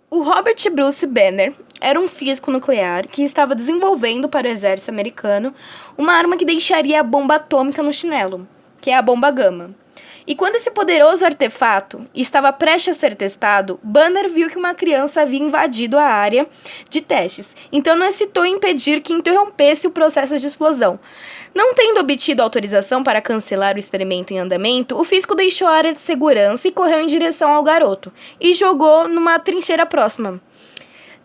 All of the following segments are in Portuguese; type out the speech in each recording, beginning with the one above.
O Robert Bruce Banner era um físico nuclear que estava desenvolvendo para o exército americano uma arma que deixaria a bomba atômica no chinelo, que é a bomba gama. E quando esse poderoso artefato estava prestes a ser testado, Banner viu que uma criança havia invadido a área de testes, então não hesitou em impedir que interrompesse o processo de explosão. Não tendo obtido autorização para cancelar o experimento em andamento, o físico deixou a área de segurança e correu em direção ao garoto, e jogou numa trincheira próxima.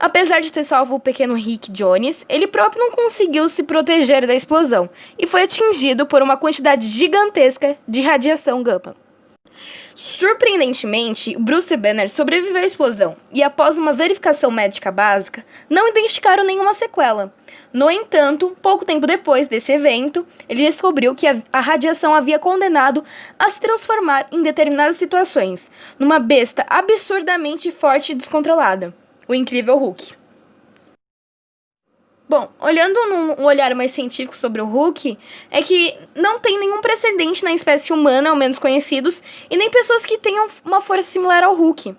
Apesar de ter salvo o pequeno Rick Jones, ele próprio não conseguiu se proteger da explosão e foi atingido por uma quantidade gigantesca de radiação gama. Surpreendentemente, Bruce Banner sobreviveu à explosão e, após uma verificação médica básica, não identificaram nenhuma sequela. No entanto, pouco tempo depois desse evento, ele descobriu que a radiação havia condenado a se transformar em determinadas situações numa besta absurdamente forte e descontrolada. O Incrível Hulk. Bom, olhando num olhar mais científico sobre o Hulk, é que não tem nenhum precedente na espécie humana, ao menos conhecidos, e nem pessoas que tenham uma força similar ao Hulk,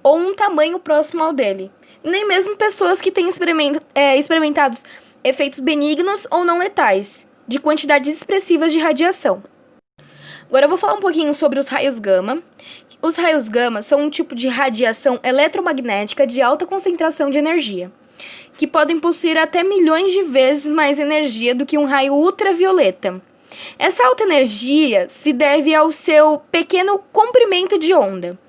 ou um tamanho próximo ao dele, e nem mesmo pessoas que tenham experimentados efeitos benignos ou não letais, de quantidades expressivas de radiação. Agora eu vou falar um pouquinho sobre os raios gama. Os raios gama são um tipo de radiação eletromagnética de alta concentração de energia, que podem possuir até milhões de vezes mais energia do que um raio ultravioleta. Essa alta energia se deve ao seu pequeno comprimento de onda,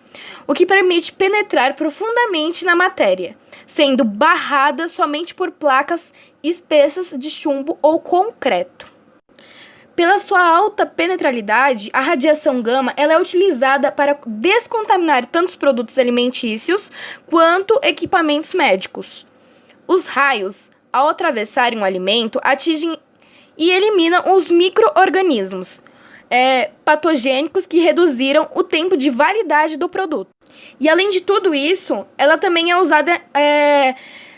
o que permite penetrar profundamente na matéria, sendo barrada somente por placas espessas de chumbo ou concreto. Pela sua alta penetralidade, a radiação gama ela é utilizada para descontaminar tanto os produtos alimentícios quanto equipamentos médicos. Os raios, ao atravessarem o alimento, atingem e eliminam os micro-organismos patogênicos que reduziram o tempo de validade do produto. E além de tudo isso, ela também é usada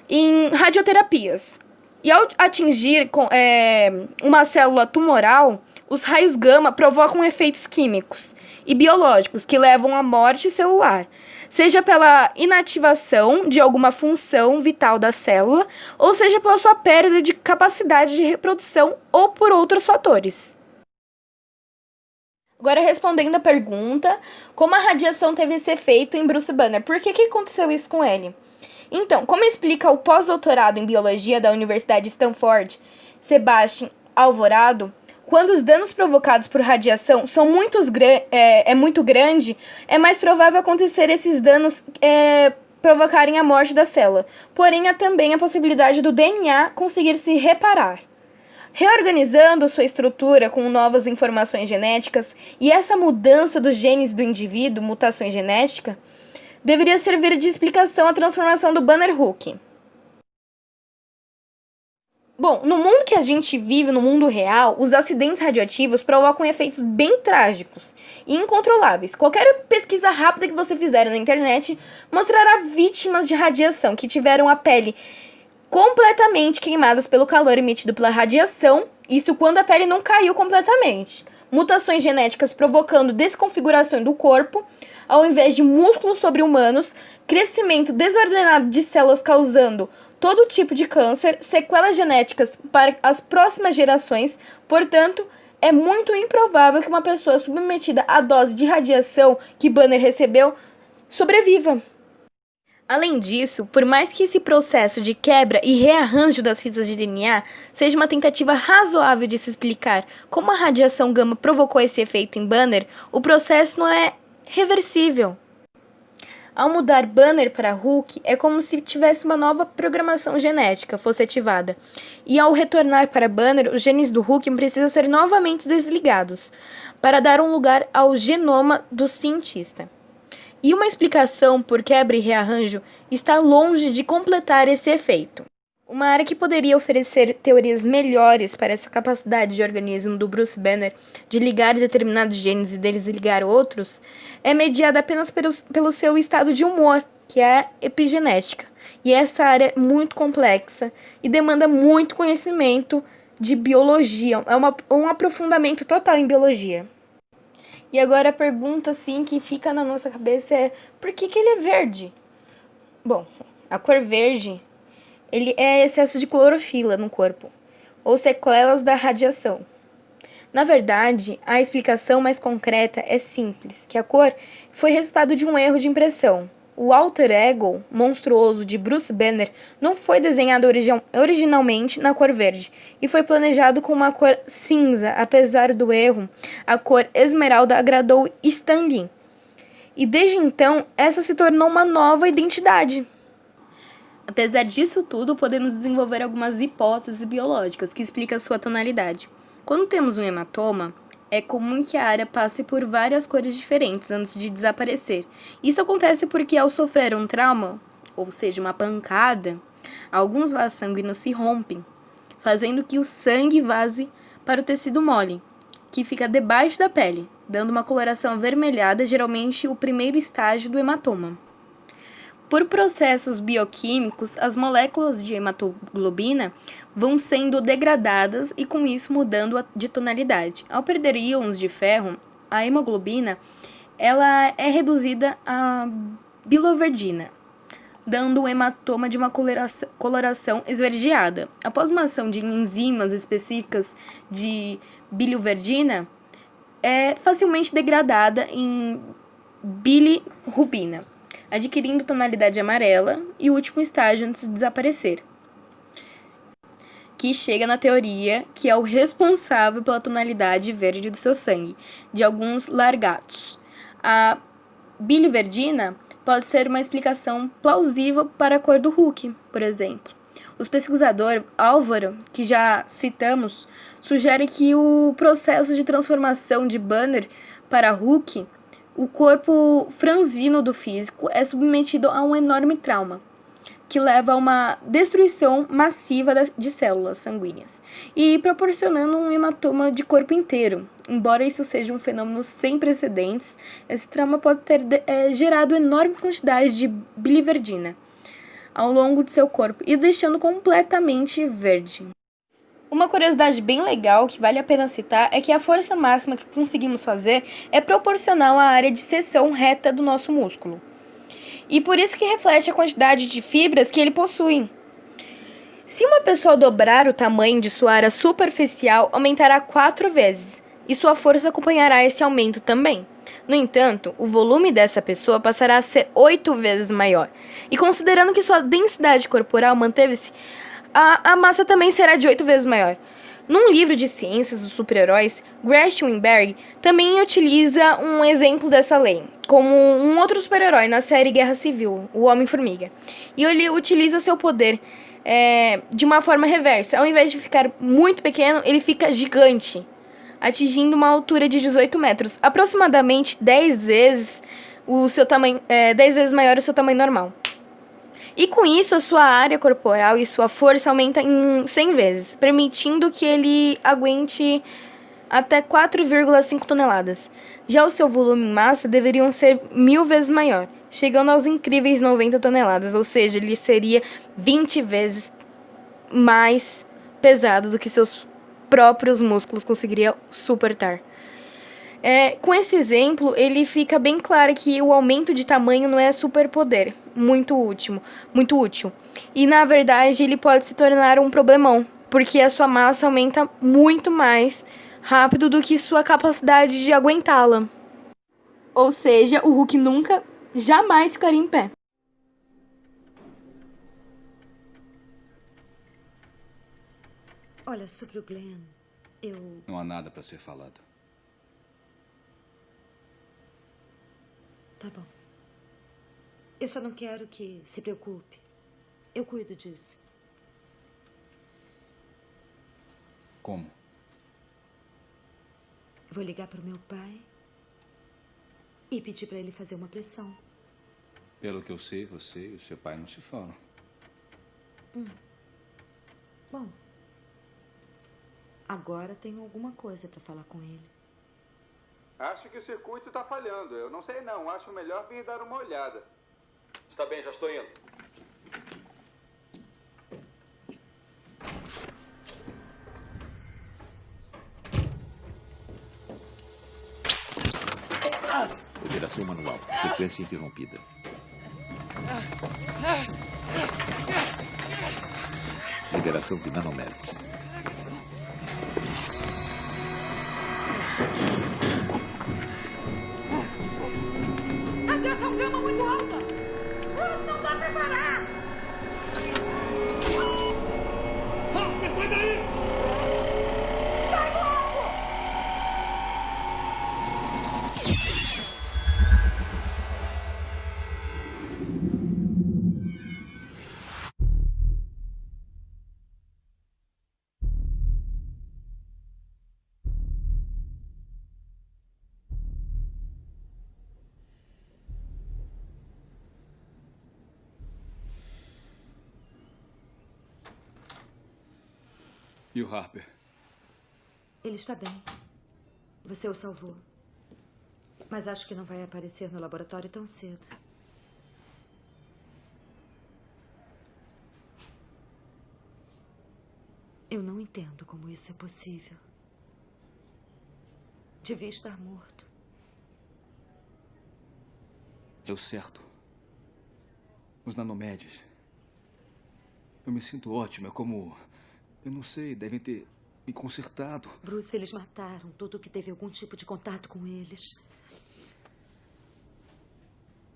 em radioterapias. E ao atingir uma célula tumoral, os raios gama provocam efeitos químicos e biológicos que levam à morte celular, seja pela inativação de alguma função vital da célula, ou seja pela sua perda de capacidade de reprodução ou por outros fatores. Agora, respondendo a pergunta, como a radiação teve esse efeito em Bruce Banner? Por que aconteceu isso com ele? Então, como explica o pós-doutorado em biologia da Universidade de Stanford, Sebastian Alvorado, quando os danos provocados por radiação são muito grande, é mais provável acontecer esses danos provocarem a morte da célula. Porém, há também a possibilidade do DNA conseguir se reparar. Reorganizando sua estrutura com novas informações genéticas, e essa mudança dos genes do indivíduo, mutação genética, deveria servir de explicação à transformação do Banner Hulk. Bom, no mundo que a gente vive, no mundo real, os acidentes radioativos provocam efeitos bem trágicos e incontroláveis. Qualquer pesquisa rápida que você fizer na internet mostrará vítimas de radiação que tiveram a pele completamente queimadas pelo calor emitido pela radiação, isso quando a pele não caiu completamente. Mutações genéticas provocando desconfiguração do corpo, ao invés de músculos sobre-humanos, crescimento desordenado de células causando todo tipo de câncer, sequelas genéticas para as próximas gerações. Portanto, é muito improvável que uma pessoa submetida à dose de radiação que Banner recebeu sobreviva. Além disso, por mais que esse processo de quebra e rearranjo das fitas de DNA seja uma tentativa razoável de se explicar como a radiação gama provocou esse efeito em Banner, o processo não é reversível. Ao mudar Banner para Hulk, é como se tivesse uma nova programação genética fosse ativada. E ao retornar para Banner, os genes do Hulk precisam ser novamente desligados para dar um lugar ao genoma do cientista. E uma explicação por quebra e rearranjo está longe de completar esse efeito. Uma área que poderia oferecer teorias melhores para essa capacidade de organismo do Bruce Banner de ligar determinados genes e desligar outros é mediada apenas pelo seu estado de humor, que é a epigenética. E essa área é muito complexa e demanda muito conhecimento de biologia, é um aprofundamento total em biologia. E agora a pergunta, assim, que fica na nossa cabeça é: por que ele é verde? Bom, a cor verde, ele é excesso de clorofila no corpo, ou sequelas da radiação. Na verdade, a explicação mais concreta é simples, que a cor foi resultado de um erro de impressão. O alter ego monstruoso de Bruce Banner não foi desenhado originalmente na cor verde e foi planejado com uma cor cinza. Apesar do erro, a cor esmeralda agradou Stan Lee. E desde então, essa se tornou uma nova identidade. Apesar disso tudo, podemos desenvolver algumas hipóteses biológicas que explicam a sua tonalidade. Quando temos um hematoma, é comum que a área passe por várias cores diferentes antes de desaparecer. Isso acontece porque, ao sofrer um trauma, ou seja, uma pancada, alguns vasos sanguíneos se rompem, fazendo que o sangue vaze para o tecido mole, que fica debaixo da pele, dando uma coloração avermelhada, geralmente o primeiro estágio do hematoma. Por processos bioquímicos, as moléculas de hematoglobina vão sendo degradadas e com isso mudando de tonalidade. Ao perder íons de ferro, a hemoglobina ela é reduzida a biliverdina, dando um hematoma de uma coloração esverdeada. Após uma ação de enzimas específicas de biliverdina, é facilmente degradada em bilirrubina, adquirindo tonalidade amarela e o último estágio antes de desaparecer, que chega na teoria que é o responsável pela tonalidade verde do seu sangue, de alguns largatos. A biliverdina pode ser uma explicação plausível para a cor do Hulk, por exemplo. Os pesquisadores Álvaro, que já citamos, sugere que o processo de transformação de Banner para Hulk, o corpo franzino do físico é submetido a um enorme trauma, que leva a uma destruição massiva de células sanguíneas e proporcionando um hematoma de corpo inteiro. Embora isso seja um fenômeno sem precedentes, esse trauma pode ter gerado enorme quantidade de biliverdina ao longo de seu corpo e deixando completamente verde. Uma curiosidade bem legal que vale a pena citar é que a força máxima que conseguimos fazer é proporcional à área de seção reta do nosso músculo. E por isso que reflete a quantidade de fibras que ele possui. Se uma pessoa dobrar o tamanho de sua área superficial, aumentará 4 vezes, e sua força acompanhará esse aumento também. No entanto, o volume dessa pessoa passará a ser 8 vezes maior. E considerando que sua densidade corporal manteve-se, a massa também será de 8 vezes maior. Num livro de ciências dos super-heróis, Gretchen Weinberg também utiliza um exemplo dessa lei, como um outro super-herói na série Guerra Civil, o Homem-Formiga. E ele utiliza seu poder de uma forma reversa. Ao invés de ficar muito pequeno, ele fica gigante, atingindo uma altura de 18 metros, aproximadamente 10 vezes maior o seu tamanho normal. E com isso, a sua área corporal e sua força aumenta em 100 vezes, permitindo que ele aguente até 4,5 toneladas. Já o seu volume e massa deveriam ser 1000 vezes maior, chegando aos incríveis 90 toneladas, ou seja, ele seria 20 vezes mais pesado do que seus próprios músculos conseguiriam suportar. Com esse exemplo, ele fica bem claro que o aumento de tamanho não é superpoder, muito útil. E, na verdade, ele pode se tornar um problemão, porque a sua massa aumenta muito mais rápido do que sua capacidade de aguentá-la. Ou seja, o Hulk nunca, jamais ficaria em pé. Olha, sobre o Glenn, Não há nada para ser falado. Tá bom. Eu só não quero que se preocupe. Eu cuido disso. Como? Vou ligar para o meu pai e pedir para ele fazer uma pressão. Pelo que eu sei, você e o seu pai não se falam. Bom, agora tenho alguma coisa para falar com ele. Acho que o circuito está falhando. Eu não sei não. Acho melhor vir dar uma olhada. Está bem, já estou indo. Operação manual. Sequência interrompida. Liberação de nanomédios. A radiação gama muito alta! Bruce, não dá pra parar! Harper, sai daí! Sai logo! E o Harper? Ele está bem. Você o salvou. Mas acho que não vai aparecer no laboratório tão cedo. Eu não entendo como isso é possível. Devia estar morto. Deu certo. Os nanomédios. Eu me sinto ótimo. É como... Eu não sei, devem ter me consertado. Bruce, eles mataram tudo que teve algum tipo de contato com eles.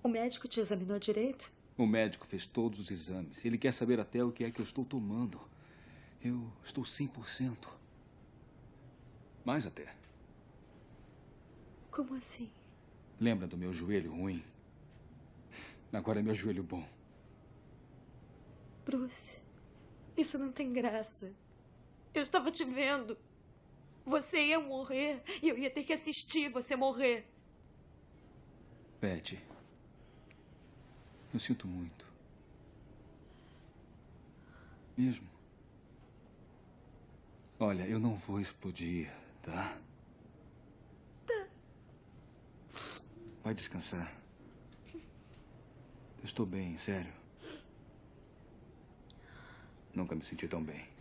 O médico te examinou direito? O médico fez todos os exames. Ele quer saber até o que é que eu estou tomando. Eu estou 100%. Mais até. Como assim? Lembra do meu joelho ruim? Agora é meu joelho bom. Bruce, isso não tem graça. Eu estava te vendo. Você ia morrer e eu ia ter que assistir você morrer. Betty, eu sinto muito. Mesmo. Olha, eu não vou explodir, tá? Tá. Vai descansar. Eu estou bem, sério. Nunca me senti tão bem.